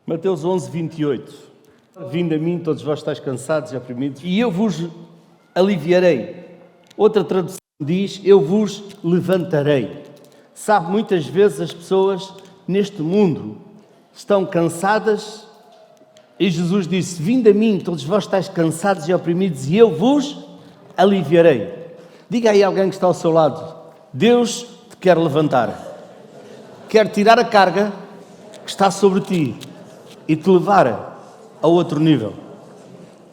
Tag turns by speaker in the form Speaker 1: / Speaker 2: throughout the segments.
Speaker 1: Mateus 11, 28. Vinde a mim, todos vós estáis cansados e oprimidos, e eu vos aliviarei. Outra tradução diz, eu vos levantarei. Sabe, muitas vezes as pessoas neste mundo estão cansadas e Jesus disse, vinde a mim, todos vós estáis cansados e oprimidos, e eu vos aliviarei. Diga aí a alguém que está ao seu lado, Deus te quer levantar. Quer tirar a carga que está sobre ti e te levar a outro nível.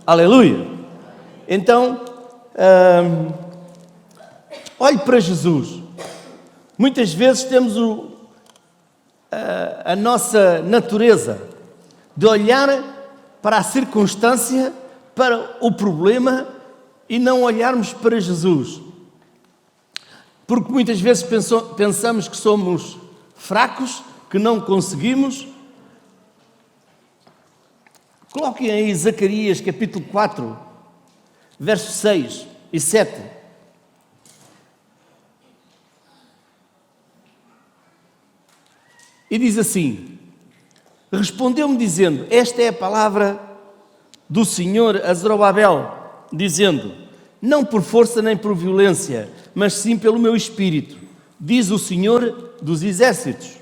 Speaker 1: Aleluia! Então, olhe para Jesus. Muitas vezes temos a nossa natureza de olhar para a circunstância, para o problema e não olharmos para Jesus. Porque muitas vezes pensamos que somos fracos, que não conseguimos. Coloquem aí Zacarias capítulo 4, versos 6 e 7. E diz assim, respondeu-me dizendo, esta é a palavra do Senhor a Zorobabel, dizendo, não por força nem por violência, mas sim pelo meu espírito, diz o Senhor dos exércitos.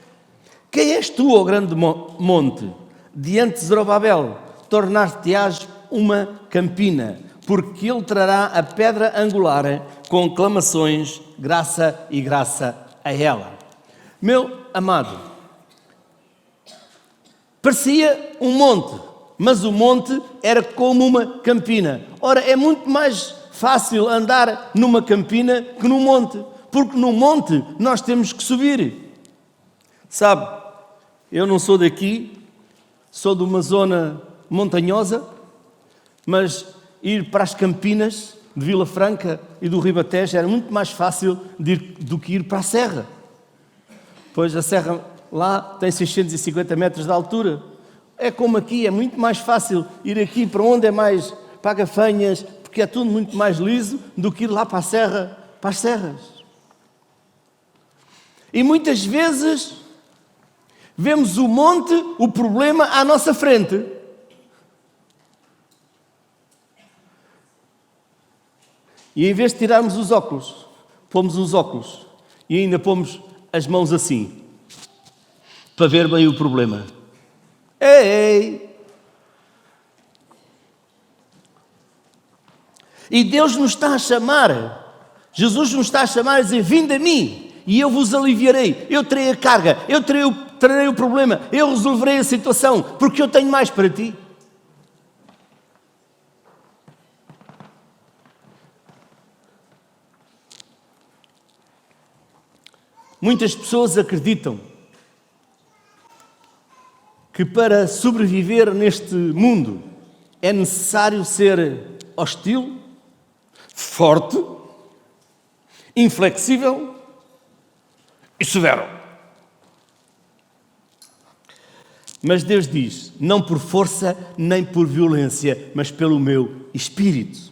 Speaker 1: Quem és tu, ó grande monte? Diante de Zorobabel, tornar-te-ás uma campina, porque ele trará a pedra angular com clamações, graça e graça a ela. Meu amado, parecia um monte, mas o monte era como uma campina. Ora, é muito mais fácil andar numa campina que num monte, porque no monte nós temos que subir. Sabe, eu não sou daqui, sou de uma zona montanhosa, mas ir para as campinas de Vila Franca e do Ribatejo era muito mais fácil do que ir para a serra. Pois a serra lá tem 650 metros de altura. É como aqui, é muito mais fácil ir aqui para onde é mais para Gafanhas, porque é tudo muito mais liso do que ir lá para a serra, para as serras. E muitas vezes vemos o monte, o problema à nossa frente. E em vez de tirarmos os óculos, pomos os óculos e ainda pomos as mãos assim, para ver bem o problema. Ei! E Deus nos está a chamar, Jesus nos está a chamar a dizer, vinde a mim e eu vos aliviarei, eu terei a carga, eu trarei o problema, eu resolverei a situação, porque eu tenho mais para ti. Muitas pessoas acreditam que para sobreviver neste mundo é necessário ser hostil, forte, inflexível e severo. Mas Deus diz, não por força nem por violência, mas pelo meu Espírito.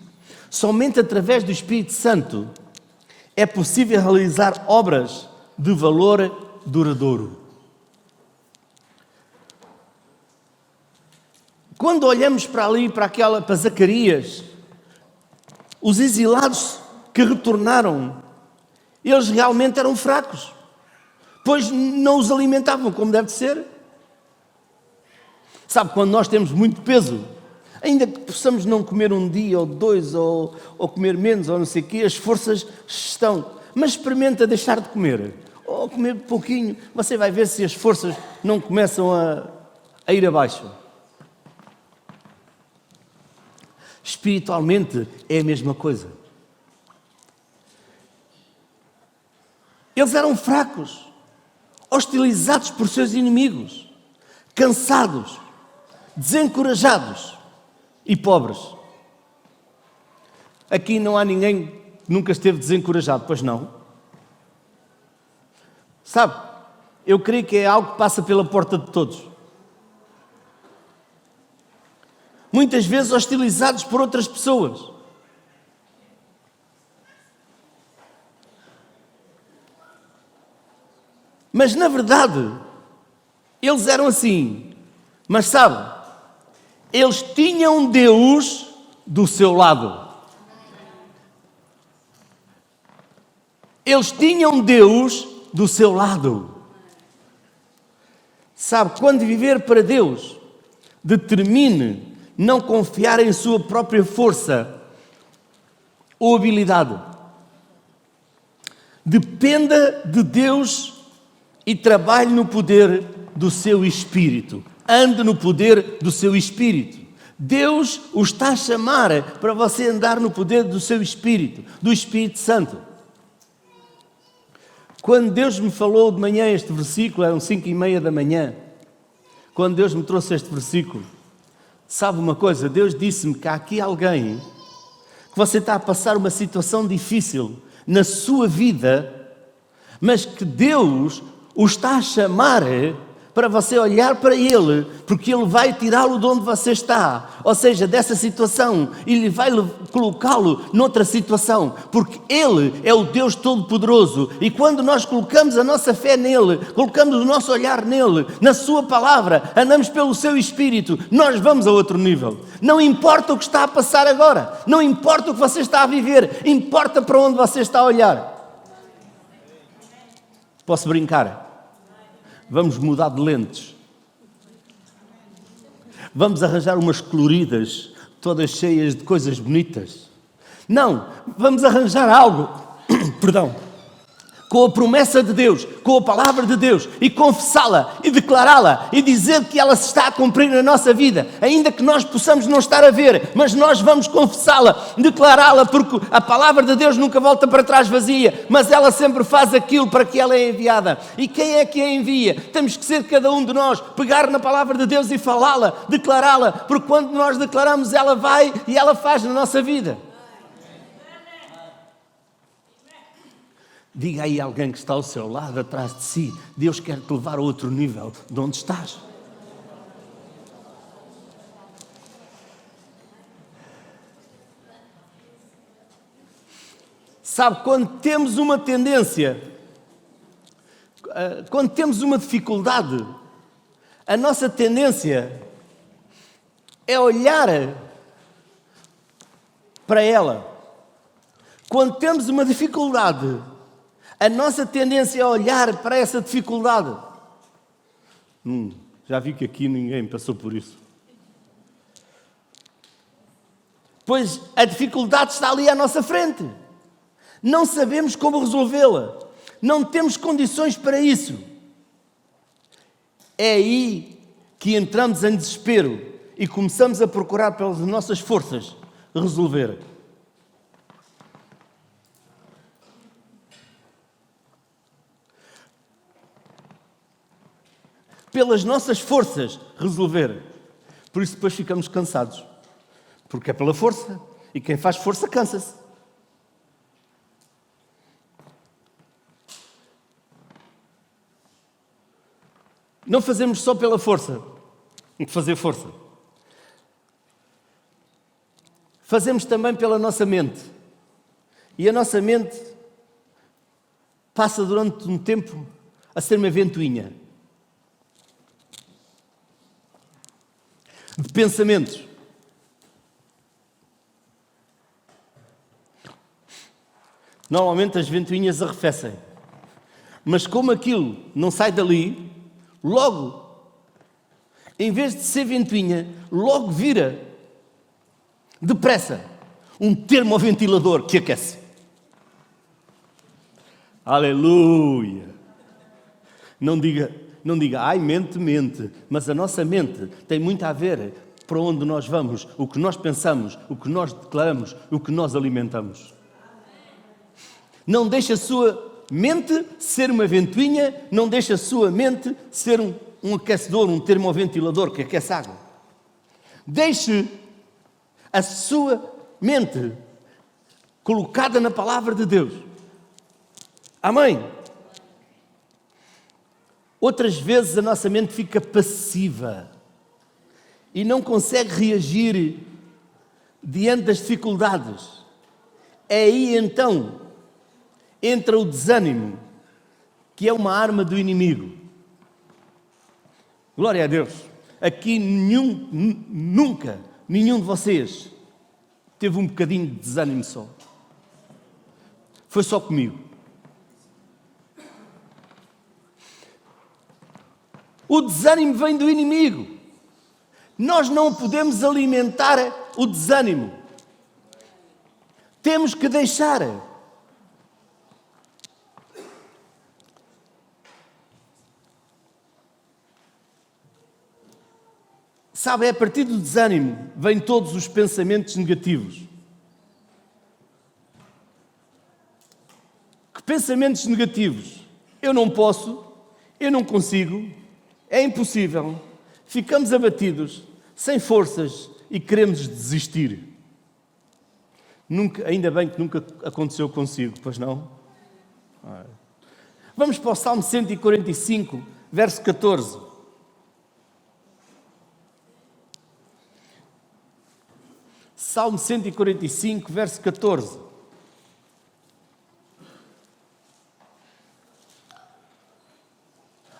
Speaker 1: Somente através do Espírito Santo é possível realizar obras de valor duradouro. Quando olhamos para ali, para Zacarias, os exilados que retornaram, eles realmente eram fracos, pois não os alimentavam como deve ser. Sabe, quando nós temos muito peso, ainda que possamos não comer um dia ou dois, ou comer menos, ou não sei o quê, as forças estão. Mas experimenta deixar de comer, ou comer pouquinho, você vai ver se as forças não começam a ir abaixo. Espiritualmente é a mesma coisa. Eles eram fracos, hostilizados por seus inimigos, cansados, desencorajados e pobres. Aqui não há ninguém que nunca esteve desencorajado, pois não? Sabe, eu creio que é algo que passa pela porta de todos. Muitas vezes hostilizados por outras pessoas. Mas, na verdade, eles eram assim, Mas sabe, eles tinham Deus do seu lado. Eles tinham Deus do seu lado. Sabe, quando viver para Deus, determine não confiar em sua própria força ou habilidade. Dependa de Deus e trabalhe no poder do seu Espírito. Ande no poder do seu Espírito. Deus o está a chamar para você andar no poder do seu Espírito, do Espírito Santo. Quando Deus me falou de manhã este versículo, eram 5:30 da manhã, quando Deus me trouxe este versículo, sabe uma coisa? Deus disse-me que há aqui alguém que você está a passar uma situação difícil na sua vida, mas que Deus o está a chamar para você olhar para Ele, porque Ele vai tirá-lo de onde você está, ou seja, dessa situação, e Ele vai colocá-lo noutra situação, porque Ele é o Deus Todo-Poderoso, e quando nós colocamos a nossa fé nele, colocamos o nosso olhar nele, na sua palavra, andamos pelo seu Espírito, nós vamos a outro nível. Não importa o que está a passar agora, não importa o que você está a viver, importa para onde você está a olhar. Posso brincar? Vamos mudar de lentes. Vamos arranjar umas coloridas, todas cheias de coisas bonitas. Não, vamos arranjar algo, perdão, com a promessa de Deus, com a palavra de Deus, e confessá-la, e declará-la, e dizer que ela se está a cumprir na nossa vida, ainda que nós possamos não estar a ver, mas nós vamos confessá-la, declará-la, porque a palavra de Deus nunca volta para trás vazia, mas ela sempre faz aquilo para que ela é enviada. E quem é que a envia? Temos que ser cada um de nós, pegar na palavra de Deus e falá-la, declará-la, porque quando nós declaramos, ela vai e ela faz na nossa vida. Diga aí a alguém que está ao seu lado, atrás de si, Deus quer te levar a outro nível de onde estás. Sabe, quando temos uma tendência, quando temos uma dificuldade, a nossa tendência é olhar para ela. Quando temos uma dificuldade, a nossa tendência é olhar para essa dificuldade. Já vi que aqui ninguém passou por isso. Pois a dificuldade está ali à nossa frente. Não sabemos como resolvê-la. Não temos condições para isso. É aí que entramos em desespero e começamos a procurar pelas nossas forças resolver. Pelas nossas forças resolver. Por isso depois ficamos cansados. Porque é pela força. E quem faz força cansa-se. Não fazemos só pela força. Tem que fazer força. Fazemos também pela nossa mente. E a nossa mente passa durante um tempo a ser uma ventoinha de pensamentos. Normalmente as ventoinhas arrefecem. Mas como aquilo não sai dali, logo, em vez de ser ventoinha, logo vira, depressa, um termoventilador que aquece. Aleluia! Não diga, ai, mente, mas a nossa mente tem muito a ver para onde nós vamos, o que nós pensamos, o que nós declaramos, o que nós alimentamos. Não deixe a sua mente ser uma ventoinha, não deixe a sua mente ser um aquecedor, um termoventilador que aquece água. Deixe a sua mente colocada na palavra de Deus. Amém? Outras vezes a nossa mente fica passiva e não consegue reagir diante das dificuldades. É aí então entra o desânimo, que é uma arma do inimigo. Glória a Deus. aqui nunca, nenhum de vocês teve um bocadinho de desânimo só. Foi só comigo. O desânimo vem do inimigo. Nós não podemos alimentar o desânimo. Temos que deixar. Sabe, é a partir do desânimo vêm todos os pensamentos negativos. Que pensamentos negativos? Eu não posso, eu não consigo, é impossível. Ficamos abatidos, sem forças e queremos desistir. Ainda bem que nunca aconteceu consigo, pois não? Vamos para o Salmo 145, verso 14. Salmo 145, verso 14.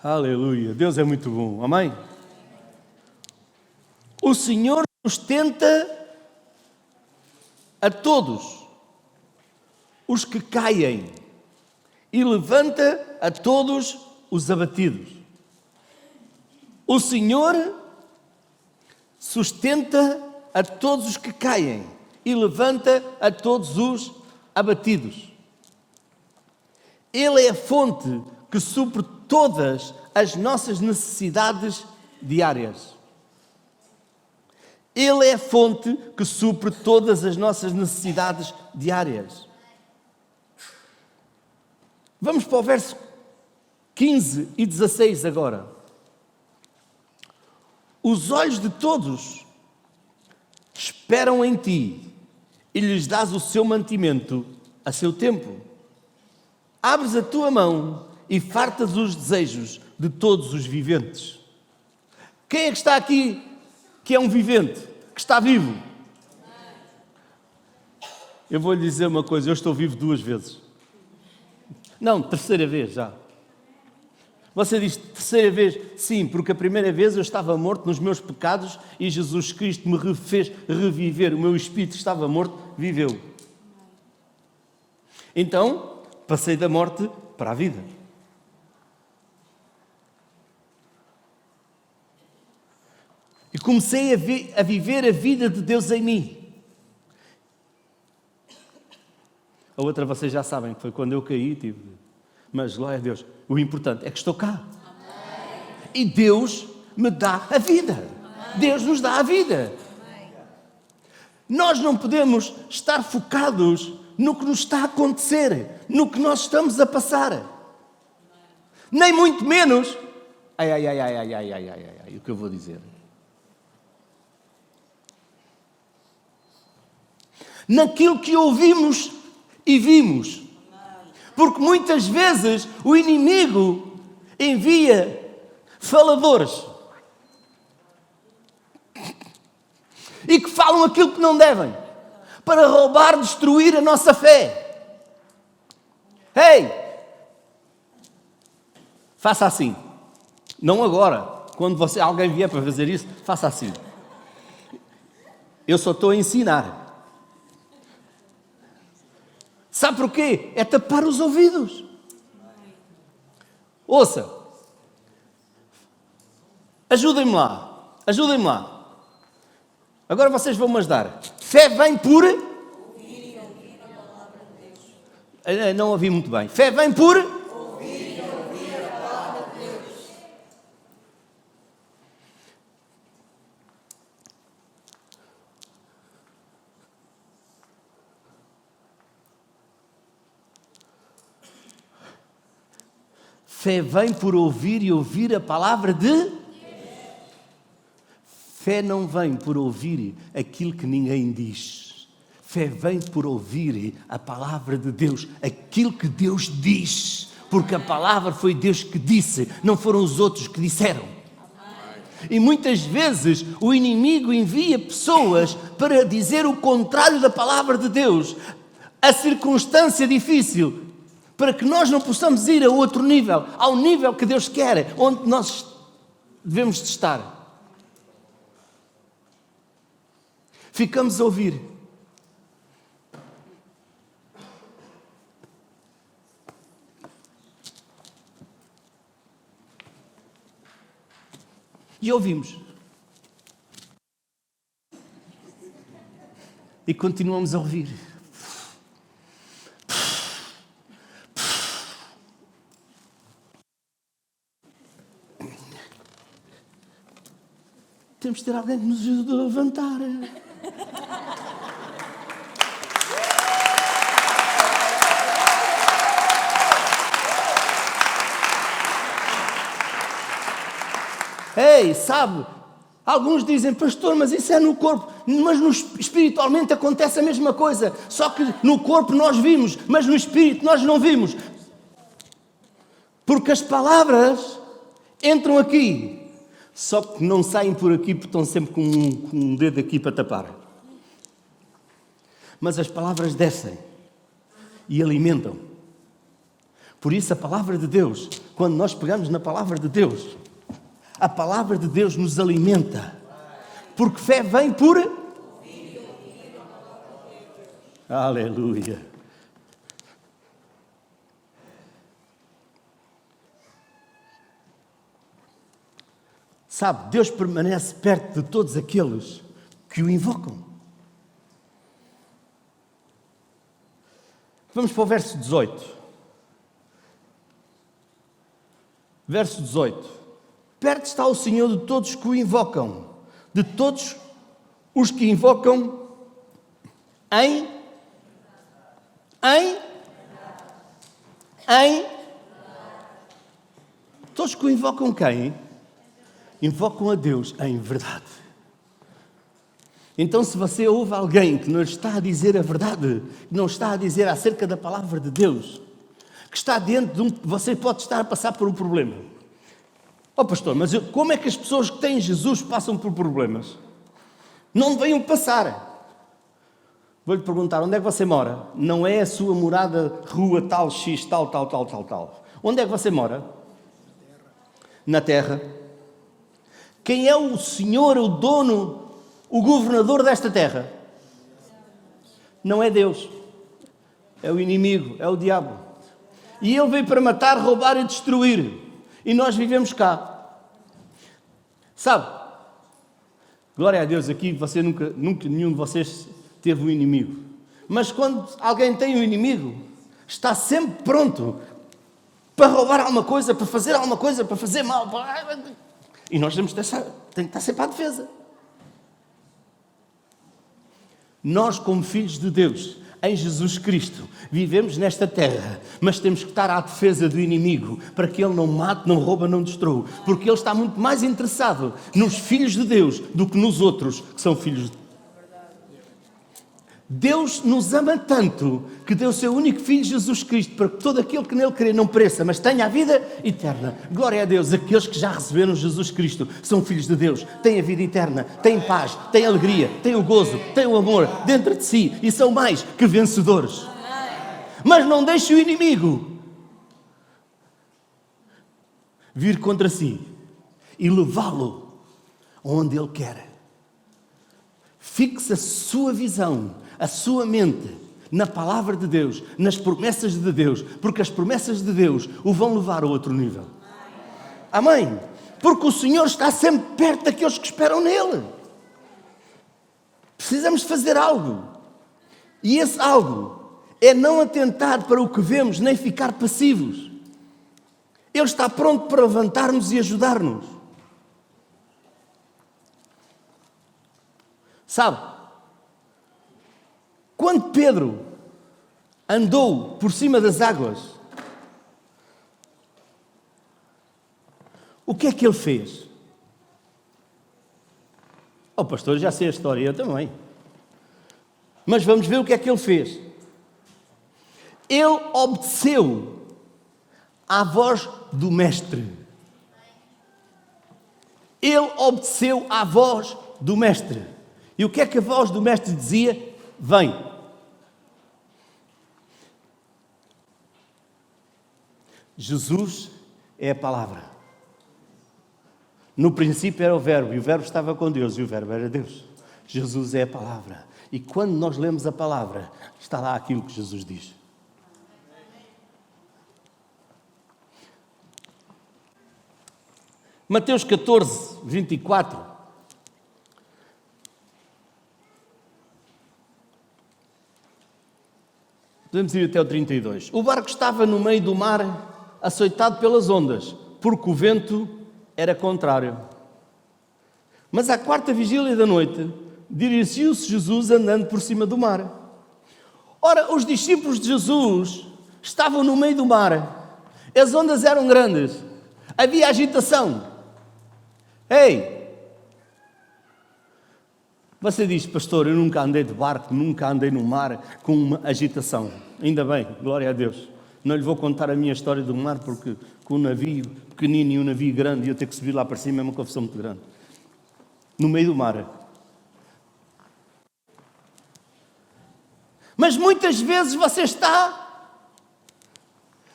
Speaker 1: Aleluia, Deus é muito bom, amém? O Senhor sustenta a todos os que caem e levanta a todos os abatidos. O Senhor sustenta a todos os que caem e levanta a todos os abatidos. Ele é a fonte que supre todas as nossas necessidades diárias. Ele é a fonte que supre todas as nossas necessidades diárias. Vamos para o verso 15 e 16 agora. Os olhos de todos esperam em ti e lhes dás o seu mantimento a seu tempo. Abres a tua mão e fartas os desejos de todos os viventes. Quem é que está aqui que é um vivente, que está vivo? Eu vou lhe dizer uma coisa, eu estou vivo 2 vezes. Não, 3ª vez já. Você diz 3ª vez? Sim, porque a primeira vez eu estava morto nos meus pecados e Jesus Cristo me fez reviver. O meu espírito estava morto, viveu. Então, passei da morte para a vida. E comecei a viver a vida de Deus em mim. A outra vocês já sabem, que foi quando eu caí, mas glória a Deus. O importante é que estou cá. Amém. E Deus me dá a vida. Amém. Deus nos dá a vida. Amém. Nós não podemos estar focados no que nos está a acontecer, no que nós estamos a passar. Amém. Nem muito menos, o que eu vou dizer. Naquilo que ouvimos e vimos. Porque muitas vezes o inimigo envia faladores e que falam aquilo que não devem para roubar, destruir a nossa fé. Ei! Faça assim. Não agora. Quando alguém vier para fazer isso, faça assim. Eu só estou a ensinar. Sabe porquê? É tapar os ouvidos. Ouça. Ajudem-me lá. Ajudem-me lá. Agora vocês vão me ajudar. Fé vem por... ouvir e ouvir a palavra de Deus. Não ouvi muito bem. Fé vem por... ouvir e ouvir a palavra de Deus. Fé vem por ouvir e ouvir a palavra de Deus. Fé não vem por ouvir aquilo que ninguém diz. Fé vem por ouvir a palavra de Deus, aquilo que Deus diz. Porque a palavra foi Deus que disse, não foram os outros que disseram. E muitas vezes o inimigo envia pessoas para dizer o contrário da palavra de Deus. A circunstância difícil, para que nós não possamos ir a outro nível, ao nível que Deus quer, onde nós devemos de estar. Ficamos a ouvir. E ouvimos. E continuamos a ouvir. Temos de ter alguém que nos ajude a levantar. Ei, sabe? Alguns dizem, pastor, mas isso é no corpo. Mas espiritualmente acontece a mesma coisa. Só que no corpo nós vimos, mas no espírito nós não vimos. Porque as palavras entram aqui. Só que não saem por aqui porque estão sempre com um dedo aqui para tapar. Mas as palavras descem e alimentam. Por isso a palavra de Deus, quando nós pegamos na palavra de Deus, a palavra de Deus nos alimenta. Porque fé vem por... Aleluia. Sabe, Deus permanece perto de todos aqueles que o invocam. Vamos para o verso 18. Verso 18. Perto está o Senhor de todos que o invocam, de todos os que invocam em todos que o invocam quem? Invocam a Deus em verdade. Então, se você ouve alguém que não está a dizer a verdade, que não está a dizer acerca da palavra de Deus, que está dentro de você pode estar a passar por um problema. Oh pastor, mas como é que as pessoas que têm Jesus passam por problemas? Não venham passar. Vou-lhe perguntar, onde é que você mora? Não é a sua morada, rua tal, X, tal. Onde é que você mora? Na terra. Quem é o Senhor, o dono, o governador desta terra? Não é Deus. É o inimigo, é o diabo. E ele veio para matar, roubar e destruir. E nós vivemos cá. Sabe? Glória a Deus, aqui você nunca nenhum de vocês teve um inimigo. Mas quando alguém tem um inimigo, está sempre pronto para roubar alguma coisa, para fazer alguma coisa, para fazer mal. E nós temos que estar sempre à defesa. Nós, como filhos de Deus, em Jesus Cristo, vivemos nesta terra, mas temos que estar à defesa do inimigo, para que ele não mate, não rouba, não destrua. Porque ele está muito mais interessado nos filhos de Deus do que nos outros, que são filhos de Deus. Deus nos ama tanto que deu o seu único Filho, Jesus Cristo, para que todo aquele que nele crê não pereça, mas tenha a vida eterna. Glória a Deus, aqueles que já receberam Jesus Cristo são filhos de Deus, têm a vida eterna, têm paz, têm alegria, têm o gozo, têm o amor dentro de si e são mais que vencedores. Mas não deixe o inimigo vir contra si e levá-lo onde ele quer. Fixe a sua visão, a sua mente na palavra de Deus, nas promessas de Deus, porque as promessas de Deus o vão levar a outro nível. Amém? Porque o Senhor está sempre perto daqueles que esperam nele. Precisamos fazer algo. E esse algo é não atentar para o que vemos, nem ficar passivos. Ele está pronto para levantar-nos e ajudar-nos. Sabe? Quando Pedro andou por cima das águas, o que é que ele fez? Oh pastor, já sei a história, eu também. Mas vamos ver o que é que ele fez. Ele obedeceu à voz do Mestre. Ele obedeceu à voz do Mestre. E o que é que a voz do Mestre dizia? Vem. Jesus é a palavra. No princípio era o Verbo, e o Verbo estava com Deus, e o Verbo era Deus. Jesus é a palavra. E quando nós lemos a palavra, está lá aquilo que Jesus diz. Mateus 14, 24. Podemos ir até o 32. O barco estava no meio do mar, açoitado pelas ondas, porque o vento era contrário. Mas à quarta vigília da noite, dirigiu-se Jesus andando por cima do mar. Ora, os discípulos de Jesus estavam no meio do mar. As ondas eram grandes. Havia agitação. Ei! Você diz, pastor, eu nunca andei de barco, nunca andei no mar com uma agitação. Ainda bem, glória a Deus. Não lhe vou contar a minha história do mar, porque com um navio pequenino e um navio grande, e eu ter que subir lá para cima é uma confusão muito grande. No meio do mar. Mas muitas vezes você está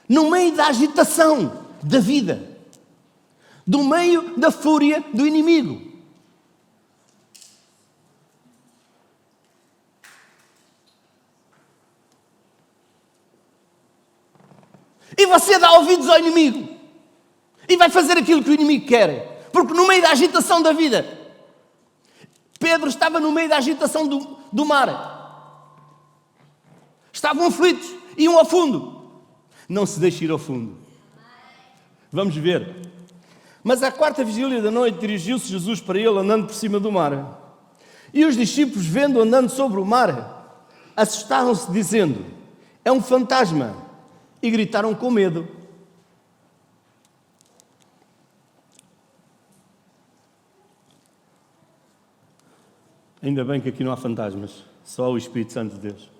Speaker 1: no meio da agitação da vida, do meio da fúria do inimigo. E você dá ouvidos ao inimigo e vai fazer aquilo que o inimigo quer, porque no meio da agitação da vida, Pedro estava no meio da agitação do mar. Estavam aflitos, iam ao fundo. Não se deixe ir ao fundo. Vamos ver. Mas à quarta vigília da noite dirigiu-se Jesus para ele andando por cima do mar. E os discípulos, vendo andando sobre o mar, assustaram-se dizendo, é um fantasma. E gritaram com medo. Ainda bem que aqui não há fantasmas, só o Espírito Santo de Deus.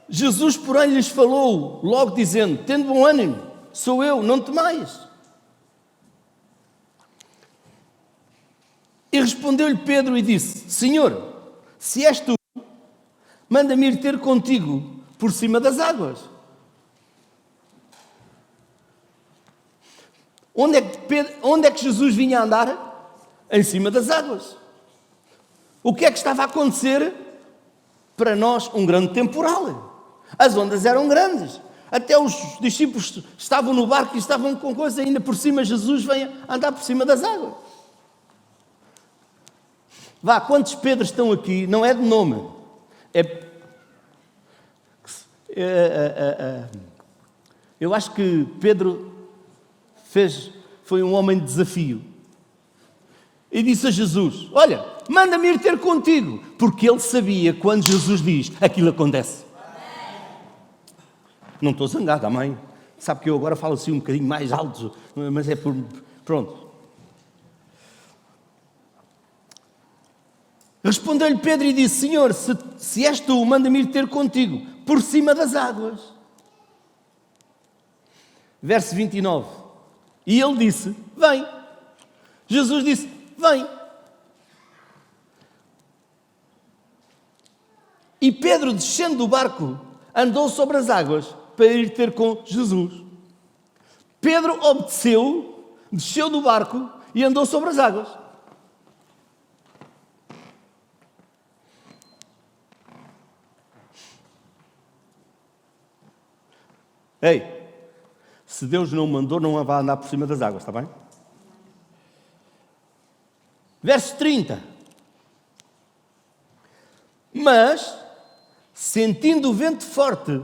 Speaker 1: Jesus, porém, lhes falou, logo dizendo, tendo bom ânimo, sou eu, não temais. E respondeu-lhe Pedro e disse, Senhor, se és tu, manda-me ir ter contigo por cima das águas. Onde é que Jesus vinha a andar? Em cima das águas. O que é que estava a acontecer? Para nós, um grande temporal. As ondas eram grandes. Até os discípulos estavam no barco e estavam com coisa ainda por cima. Jesus vem a andar por cima das águas. Vá, quantos Pedros estão aqui? Não é de nome. Eu acho que Pedro foi um homem de desafio. E disse a Jesus, olha, manda-me ir ter contigo. Porque ele sabia, quando Jesus diz, aquilo acontece. Não estou zangado, amém? Sabe que eu agora falo assim um bocadinho mais alto, mas é por... Pronto. Respondeu-lhe Pedro e disse, Senhor, se és tu, manda-me ir ter contigo, por cima das águas. Verso 29. E ele disse, vem. Jesus disse, vem. E Pedro, descendo do barco, andou sobre as águas para ir ter com Jesus. Pedro obedeceu, desceu do barco e andou sobre as águas. Ei, se Deus não mandou, não vai andar por cima das águas, está bem? Verso 30. Mas, sentindo o vento forte,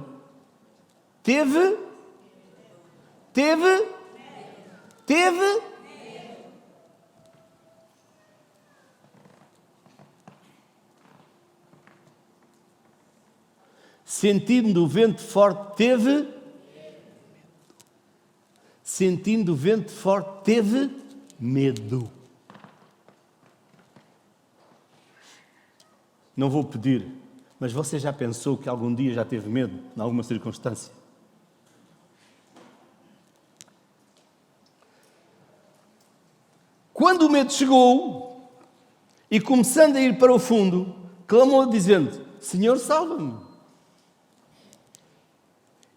Speaker 1: teve. Sentindo o vento forte, teve. Sentindo o vento forte, teve medo. Não vou pedir, mas você já pensou que algum dia já teve medo, em alguma circunstância? Quando o medo chegou, e começando a ir para o fundo, clamou dizendo, Senhor, salva-me.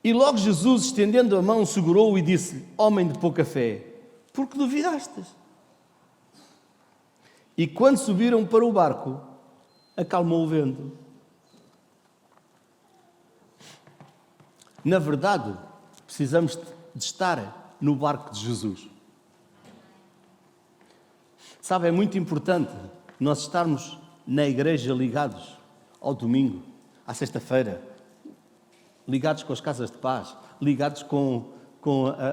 Speaker 1: E logo Jesus, estendendo a mão, segurou-o e disse, homem de pouca fé, por que duvidastes? E quando subiram para o barco, acalmou o vento. Na verdade, precisamos de estar no barco de Jesus. Sabe, é muito importante nós estarmos na igreja ligados ao domingo, à sexta-feira, ligados com as casas de paz, ligados com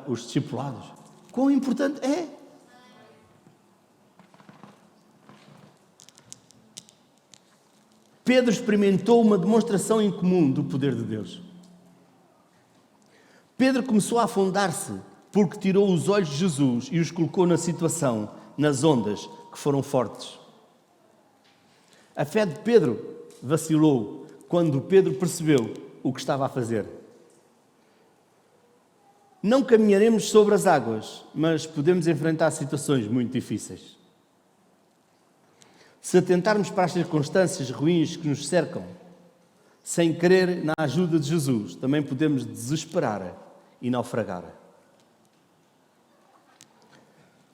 Speaker 1: os discipulados. Quão importante é? Pedro experimentou uma demonstração em comum do poder de Deus. Pedro começou a afundar-se porque tirou os olhos de Jesus e os colocou na situação, nas ondas que foram fortes. A fé de Pedro vacilou quando Pedro percebeu o que estava a fazer. Não caminharemos sobre as águas, mas podemos enfrentar situações muito difíceis. Se atentarmos para as circunstâncias ruins que nos cercam, sem crer na ajuda de Jesus, também podemos desesperar e naufragar.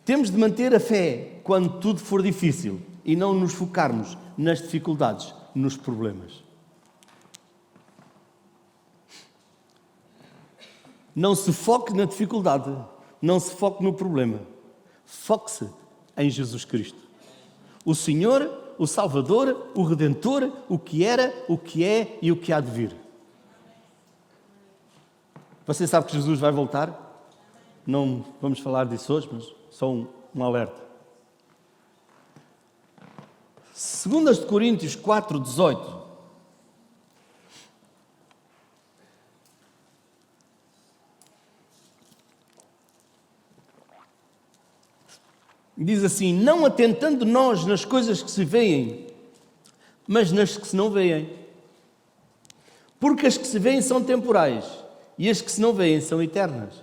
Speaker 1: Temos de manter a fé quando tudo for difícil e não nos focarmos nas dificuldades, nos problemas. Não se foque na dificuldade, não se foque no problema. Foque-se em Jesus Cristo. O Senhor, o Salvador, o Redentor, o que era, o que é e o que há de vir. Você sabe que Jesus vai voltar? Não vamos falar disso hoje, mas só um alerta. 2 Coríntios 4:18. Diz assim: não atentando nós nas coisas que se veem, mas nas que se não veem. Porque as que se veem são temporais e as que se não veem são eternas.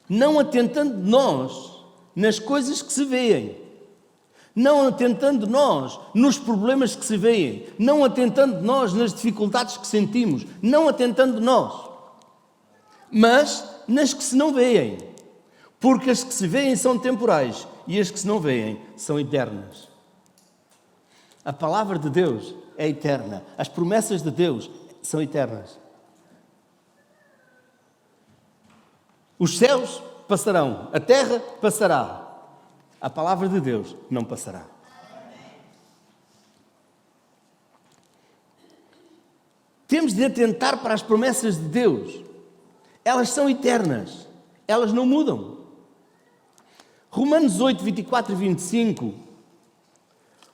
Speaker 1: Não atentando nós nas coisas que se veem, não atentando nós nos problemas que se veem, não atentando nós nas dificuldades que sentimos, não atentando nós, mas nas que se não veem. Porque as que se veem são temporais e as que se não veem são eternas. A palavra de Deus é eterna. As promessas de Deus são eternas. Os céus passarão, a terra passará. A palavra de Deus não passará. Temos de atentar para as promessas de Deus. Elas são eternas. Elas não mudam. Romanos 8, 24 e 25.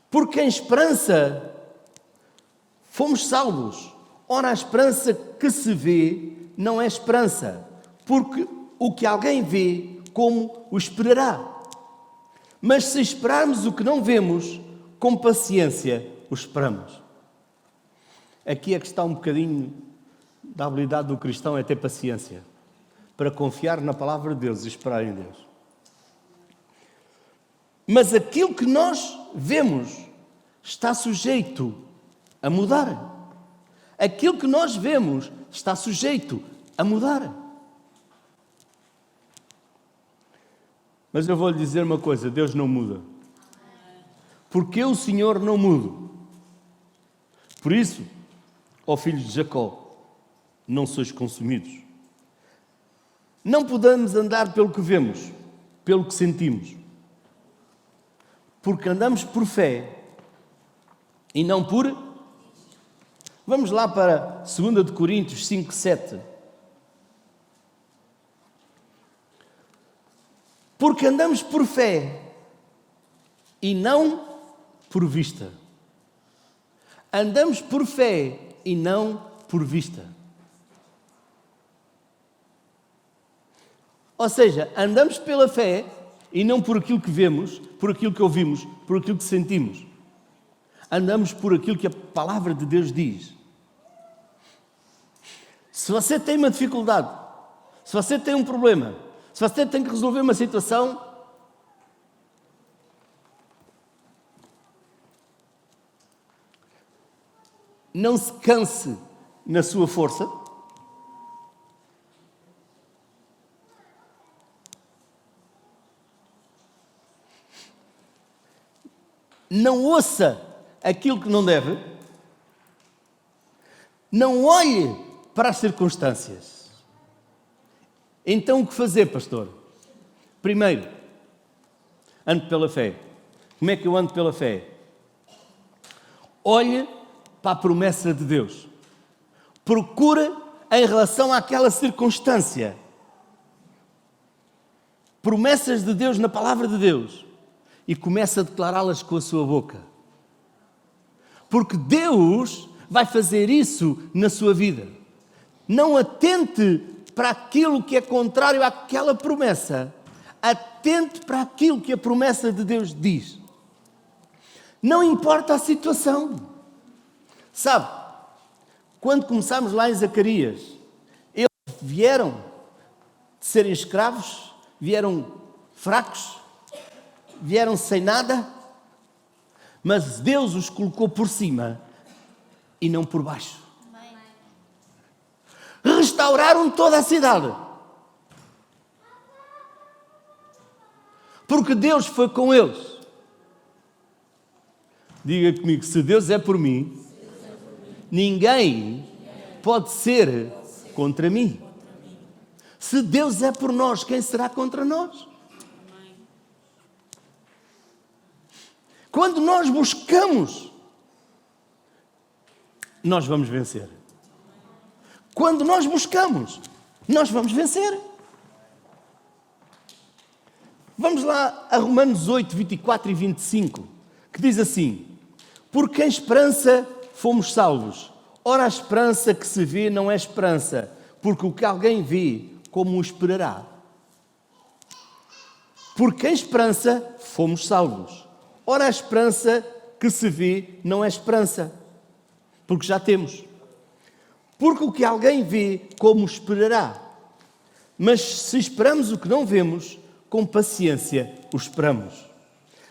Speaker 1: Porque em esperança fomos salvos. Ora, a esperança que se vê não é esperança, porque o que alguém vê, como o esperará? Mas se esperarmos o que não vemos, com paciência o esperamos. Aqui é que está um bocadinho da habilidade do cristão, é ter paciência, para confiar na palavra de Deus e esperar em Deus. Mas aquilo que nós vemos está sujeito a mudar. Aquilo que nós vemos está sujeito a mudar. Mas eu vou lhe dizer uma coisa, Deus não muda. Porque eu, o Senhor, não mudo. Por isso, ó filhos de Jacó, não sois consumidos. Não podemos andar pelo que vemos, pelo que sentimos. Porque andamos por fé e não por... Vamos lá para 2 Coríntios 5, 7. Porque andamos por fé e não por vista. Andamos por fé e não por vista. Ou seja, andamos pela fé e não por aquilo que vemos, por aquilo que ouvimos, por aquilo que sentimos. Andamos por aquilo que a palavra de Deus diz. Se você tem uma dificuldade, se você tem um problema, se você tem que resolver uma situação, não se canse na sua força. não ouça aquilo que não deve, não olhe para as circunstâncias. Então o que fazer, pastor? Primeiro, ande pela fé. Como é que eu ando pela fé? Olhe para a promessa de Deus. Procure em relação àquela circunstância. Promessas de Deus na palavra de Deus. E comece a declará-las com a sua boca. Porque Deus vai fazer isso na sua vida. Não atente para aquilo que é contrário àquela promessa. Atente para aquilo que a promessa de Deus diz. Não importa a situação. Sabe, quando começámos lá em Zacarias, eles vieram de serem escravos, vieram fracos, vieram sem nada, mas Deus os colocou por cima e não por baixo. Restauraram toda a cidade. Porque Deus foi com eles. Diga comigo, se Deus é por mim, ninguém pode ser contra mim. Se Deus é por nós, quem será contra nós? Quando nós buscamos, nós vamos vencer. Quando nós buscamos, nós vamos vencer. Vamos lá a Romanos 8, 24 e 25, que diz assim: porque em esperança fomos salvos. Ora, a esperança que se vê não é esperança, porque o que alguém vê, como o esperará? Porque em esperança fomos salvos. Ora, a esperança que se vê não é esperança, porque já temos. Porque o que alguém vê, como esperará? Mas se esperamos o que não vemos, com paciência o esperamos.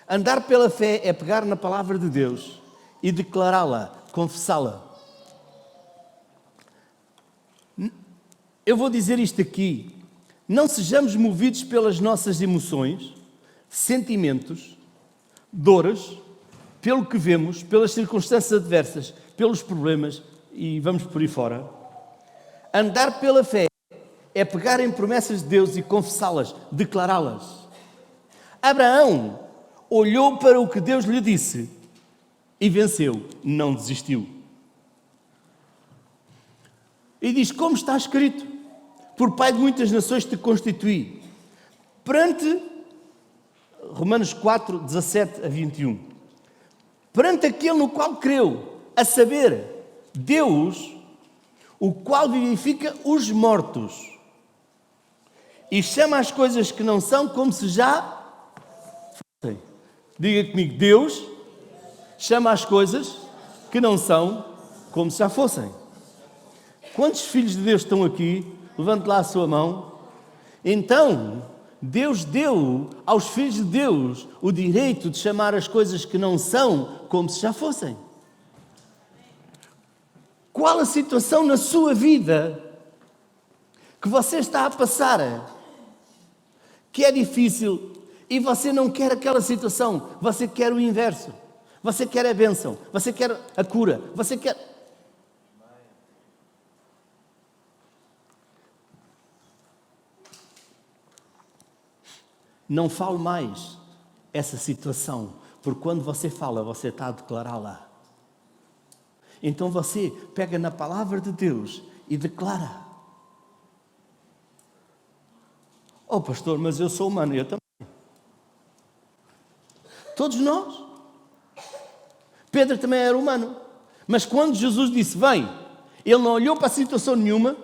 Speaker 1: Andar pela fé é pegar na palavra de Deus e declará-la, confessá-la. Eu vou dizer isto aqui. Não sejamos movidos pelas nossas emoções, sentimentos, dores, pelo que vemos, pelas circunstâncias adversas, pelos problemas, e vamos por aí fora. Andar pela fé é pegar em promessas de Deus e confessá-las, declará-las. Abraão olhou para o que Deus lhe disse e venceu, não desistiu. E diz, como está escrito, por pai de muitas nações te constituí. Perante, Romanos 4, 17 a 21, perante aquele no qual creu, a saber, Deus, o qual vivifica os mortos e chama as coisas que não são como se já fossem. Diga comigo, Deus chama as coisas que não são como se já fossem. Quantos filhos de Deus estão aqui? Levante lá a sua mão. Então, Deus deu aos filhos de Deus o direito de chamar as coisas que não são como se já fossem. Qual a situação na sua vida que você está a passar, que é difícil, e você não quer aquela situação, você quer o inverso, você quer a bênção, você quer a cura, você quer... Não fale mais essa situação, porque quando você fala, você está a declará-la. Então você pega na palavra de Deus e declara. Oh pastor, mas eu sou humano, eu também. Todos nós. Pedro também era humano. Mas quando Jesus disse, vem, ele não olhou para a situação nenhuma,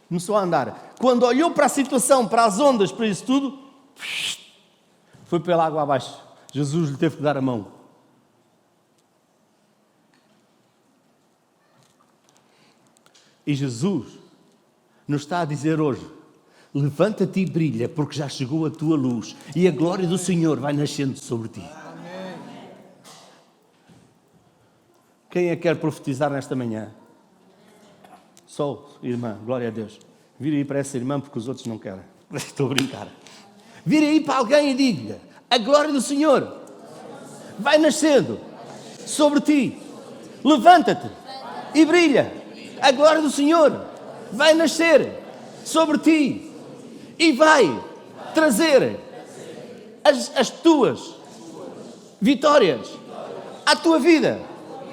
Speaker 1: começou a andar. Quando olhou para a situação, para as ondas, para isso tudo, foi pela água abaixo. Jesus lhe teve que dar a mão. E Jesus nos está a dizer hoje, levanta-te e brilha, porque já chegou a tua luz e a glória do Senhor vai nascendo sobre ti. Amém. Quem é que quer profetizar nesta manhã? Só, irmã, glória a Deus. Vira aí para essa irmã, porque os outros não querem. Estou a brincar. Vira aí para alguém e diga, a glória do Senhor vai nascendo sobre ti. Levanta-te e brilha. A glória do Senhor vai nascer sobre ti e vai trazer as tuas vitórias à tua vida.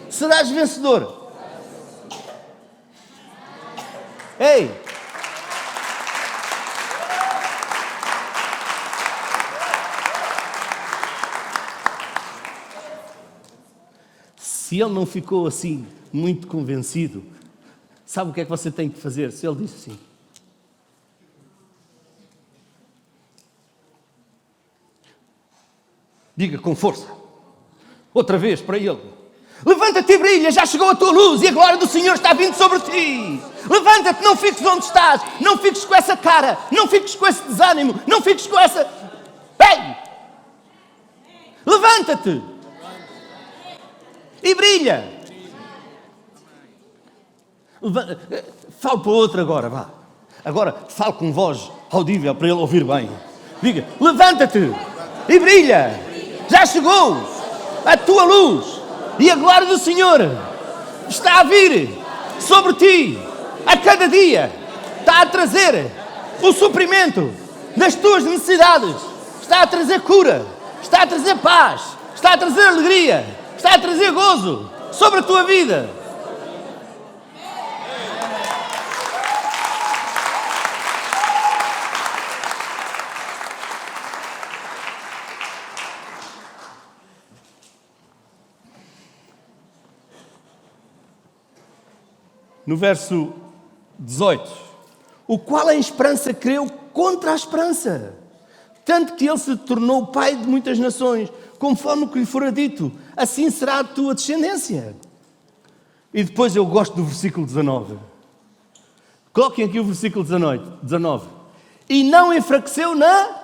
Speaker 1: Serás vencedor. Ei! Se ele não ficou assim muito convencido, sabe o que é que você tem que fazer? Se ele disse assim: diga com força, outra vez para ele: levanta-te e brilha, já chegou a tua luz e a glória do Senhor está vindo sobre ti. Levanta-te, não fiques onde estás, não fiques com essa cara, não fiques com esse desânimo, não fiques com essa... Ei! Levanta-te e brilha. Fale para o outro agora, vá. Agora fale com voz audível para ele ouvir bem. Diga: levanta-te e brilha, já chegou a tua luz e a glória do Senhor está a vir sobre ti a cada dia. Está a trazer o suprimento das tuas necessidades. Está a trazer cura. Está a trazer paz. Está a trazer alegria. Está a trazer gozo sobre a tua vida. No verso 18: o qual em esperança creu contra a esperança, tanto que ele se tornou pai de muitas nações, conforme o que lhe fora dito, assim será a tua descendência. E depois eu gosto do versículo 19. Coloquem aqui o versículo 19. E não enfraqueceu na...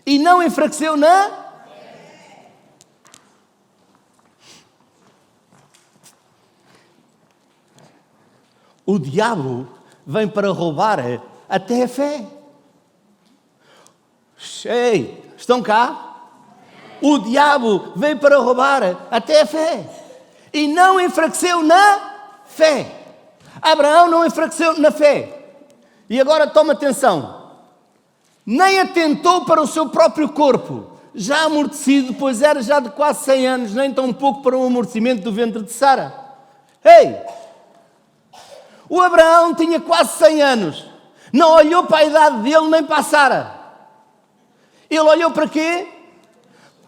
Speaker 1: E não enfraqueceu na... O diabo vem para roubar até a fé. Ei, estão cá? O diabo vem para roubar até a fé. E não enfraqueceu na fé. Abraão não enfraqueceu na fé. E agora toma atenção. Nem atentou para o seu próprio corpo, já amortecido, pois era já de quase 100 anos, nem tão pouco para o amortecimento do ventre de Sara. Ei! O Abraão tinha quase 100 anos. Não olhou para a idade dele nem para a Sara. Ele olhou para quê?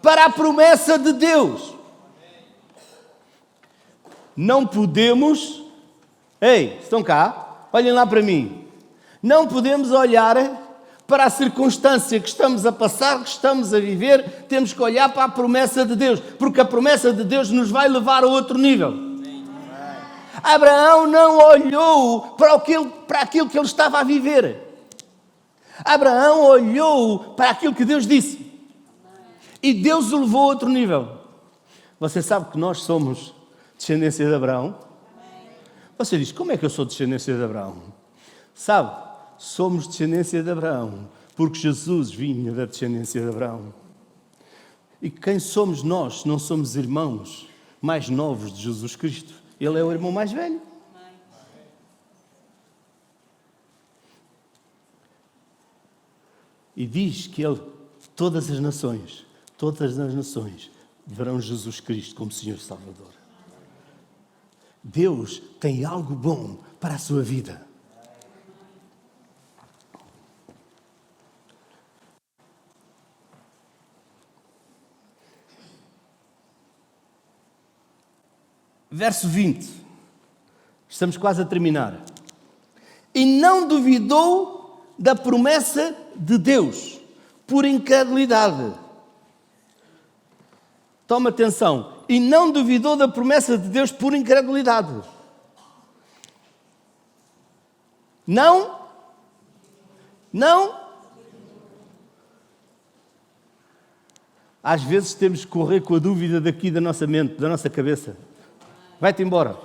Speaker 1: Para a promessa de Deus. Não podemos... Ei, estão cá? Olhem lá para mim. Não podemos olhar para a circunstância que estamos a passar, que estamos a viver. Temos que olhar para a promessa de Deus. Porque a promessa de Deus nos vai levar a outro nível. Abraão não olhou para aquilo que ele estava a viver. Abraão olhou para aquilo que Deus disse. E Deus o levou a outro nível. Você sabe que nós somos descendência de Abraão? Você diz: como é que eu sou descendência de Abraão? Sabe, somos descendência de Abraão porque Jesus vinha da descendência de Abraão. E quem somos nós se não somos irmãos mais novos de Jesus Cristo? Ele é o irmão mais velho. E diz que ele, todas as nações verão Jesus Cristo como Senhor e Salvador. Deus tem algo bom para a sua vida. Verso 20. Estamos quase a terminar. E não duvidou da promessa de Deus por incredulidade. Toma atenção. E não duvidou da promessa de Deus por incredulidade. Não. Às vezes temos que correr com a dúvida daqui da nossa mente, da nossa cabeça. Vai-te embora.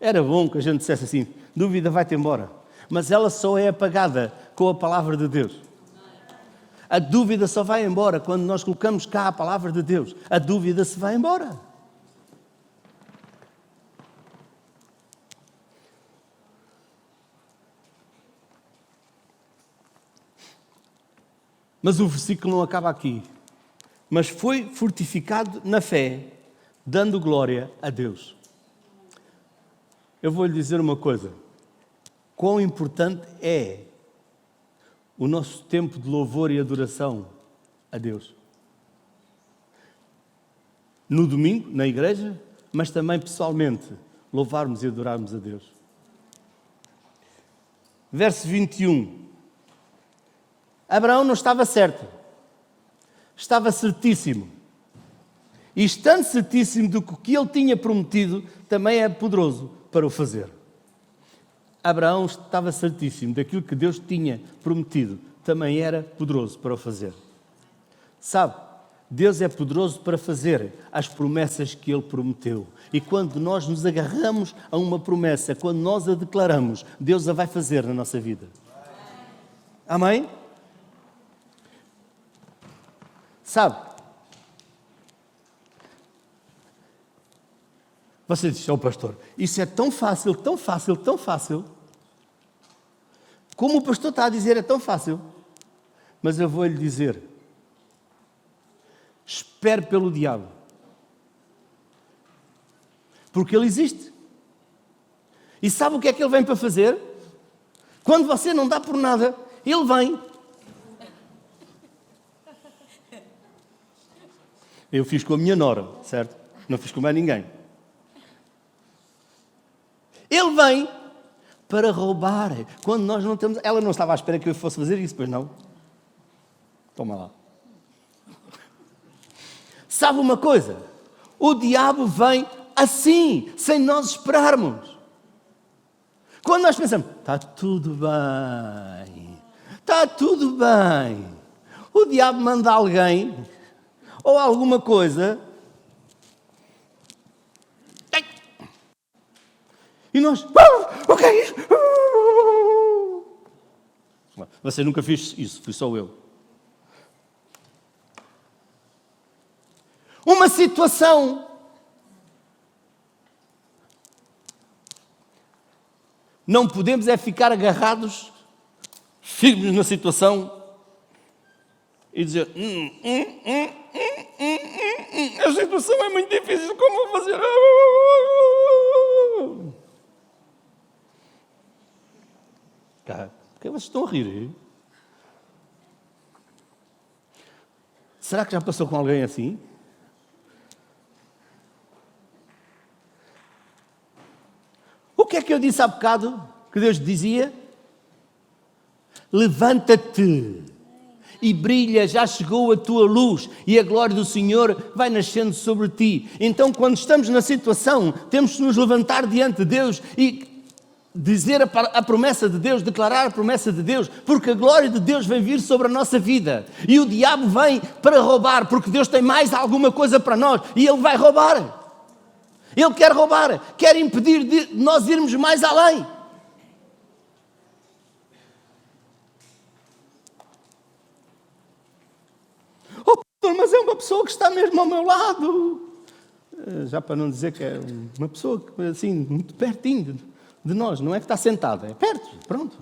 Speaker 1: Era bom que a gente dissesse assim: dúvida, vai-te embora. Mas ela só é apagada com a palavra de Deus. A dúvida só vai embora quando nós colocamos cá a palavra de Deus. A dúvida se vai embora. Mas o versículo não acaba aqui. Mas foi fortificado na fé, dando glória a Deus. Eu vou lhe dizer uma coisa. Quão importante é o nosso tempo de louvor e adoração a Deus. No domingo, na igreja, mas também pessoalmente, louvarmos e adorarmos a Deus. Verso 21. Abraão não estava certo. Estava certíssimo. E estando certíssimo do que o que ele tinha prometido, também é poderoso para o fazer. Abraão estava certíssimo daquilo que Deus tinha prometido, também era poderoso para o fazer. Sabe, Deus é poderoso para fazer as promessas que Ele prometeu. E quando nós nos agarramos a uma promessa, quando nós a declaramos, Deus a vai fazer na nossa vida. Amém? Sabe, você diz, pastor, isso é tão fácil, tão fácil, tão fácil. Como o pastor está a dizer, é tão fácil. Mas eu vou lhe dizer, espere pelo diabo. Porque ele existe. E sabe o que é que ele vem para fazer? Quando você não dá por nada, ele vem. Eu fiz com a minha nora, certo? Não fiz com mais ninguém. Ele vem para roubar. Quando nós não temos... Ela não estava à espera que eu fosse fazer isso, pois não? Toma lá. Sabe uma coisa? O diabo vem assim, sem nós esperarmos. Quando nós pensamos, está tudo bem, está tudo bem. O diabo manda alguém ou alguma coisa e nós, o que é isso? Você nunca fez isso, fui só eu. Uma situação. Não podemos é ficar agarrados, firmes na situação e dizer, a situação é muito difícil, como vou fazer? Cara, por que vocês estão a rir aí? Será que já passou com alguém assim? O que é que eu disse há bocado que Deus dizia? Levanta-te e brilha, já chegou a tua luz e a glória do Senhor vai nascendo sobre ti. Então, quando estamos na situação, temos de nos levantar diante de Deus e dizer a promessa de Deus, declarar a promessa de Deus, porque a glória de Deus vem vir sobre a nossa vida. E o diabo vem para roubar, porque Deus tem mais alguma coisa para nós e ele vai roubar. Ele quer roubar, quer impedir de nós irmos mais além. Oh, pastor, mas é uma pessoa que está mesmo ao meu lado. Já para não dizer que é uma pessoa assim, muito pertinho de nós. Não é que está sentada, é perto, pronto.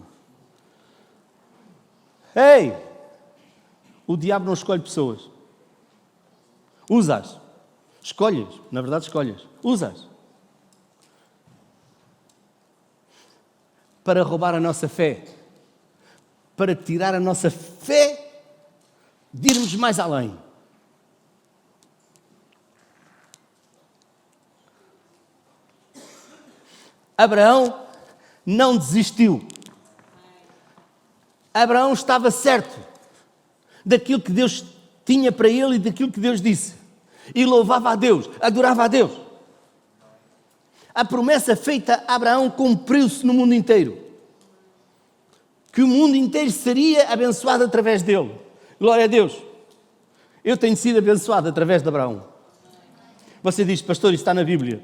Speaker 1: Ei, o diabo não escolhe pessoas. Usa-as. Escolhas, na verdade escolhas. Usa-as. Para roubar a nossa fé. Para tirar a nossa fé de irmos mais além. Abraão não desistiu. Abraão estava certo daquilo que Deus tinha para ele e daquilo que Deus disse. E louvava a Deus, adorava a Deus. A promessa feita a Abraão cumpriu-se no mundo inteiro. Que o mundo inteiro seria abençoado através dele. Glória a Deus. Eu tenho sido abençoado através de Abraão. Você diz, pastor, isso está na Bíblia.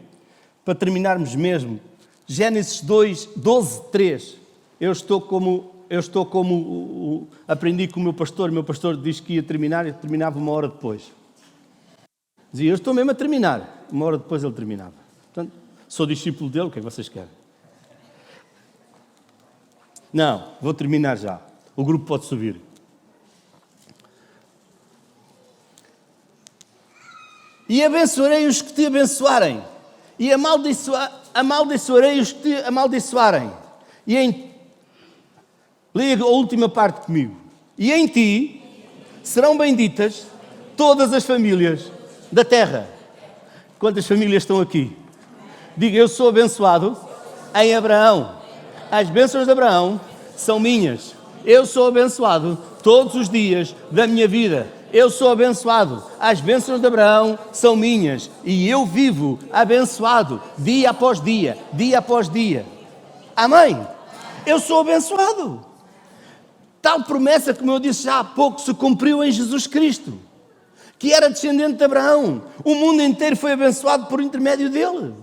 Speaker 1: Para terminarmos mesmo, Gênesis 2, 12, 3. Eu eu estou como aprendi com o meu pastor disse que ia terminar e terminava 1 hora depois. Dizia, eu estou mesmo a terminar. 1 hora depois ele terminava. Portanto, sou discípulo dele, o que é que vocês querem? Não, vou terminar já. O grupo pode subir. E abençoarei os que te abençoarem. E amaldiçoarei os que te amaldiçoarem. Leia a última parte comigo. E em ti serão benditas todas as famílias da terra. Quantas famílias estão aqui? Diga, eu sou abençoado em Abraão. As bênçãos de Abraão são minhas. Eu sou abençoado todos os dias da minha vida. Eu sou abençoado. As bênçãos de Abraão são minhas. E eu vivo abençoado dia após dia, dia após dia. Amém? Eu sou abençoado. Tal promessa, como eu disse já há pouco, se cumpriu em Jesus Cristo, que era descendente de Abraão. O mundo inteiro foi abençoado por intermédio dele.